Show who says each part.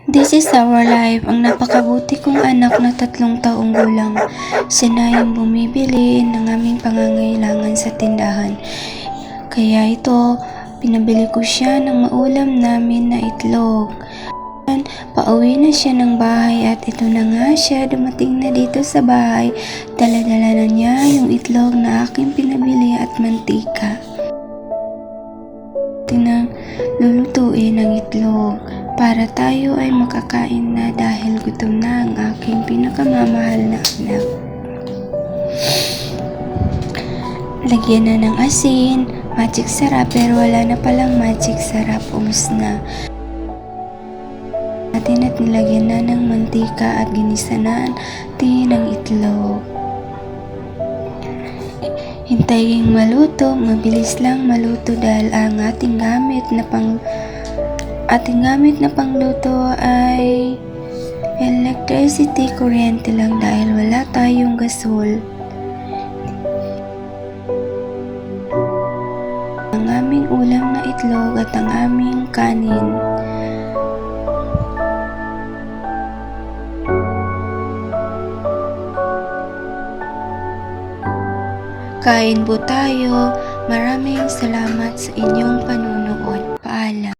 Speaker 1: This is our life, ang napakabuti kong anak na 3 taong gulang. Siya na yung bumibili ng aming pangangailangan sa tindahan. Kaya ito, pinabili ko siya ng maulam namin na itlog. Pauwi na siya ng bahay at ito na nga siya, dumating na dito sa bahay. Dala-dala na niya yung itlog na aking pinabili at mantika. Lulutuin ang itlog para tayo ay makakain na dahil gutom na ang aking pinakamamahal na anak. Lagyan na ng asin, magic sarap, pero wala na palang magic sarap, ubos na. Natin at nilagyan na ng mantika at ginisa na natin ang itlog. Hintayin maluto, mabilis lang maluto dahil ang ating gamit na pangluto ay electricity, kuryente lang dahil wala tayong gasol. Ang aming ulam na itlog at ang aming kanin. Kain po tayo. Maraming salamat sa inyong panunood. Paalam.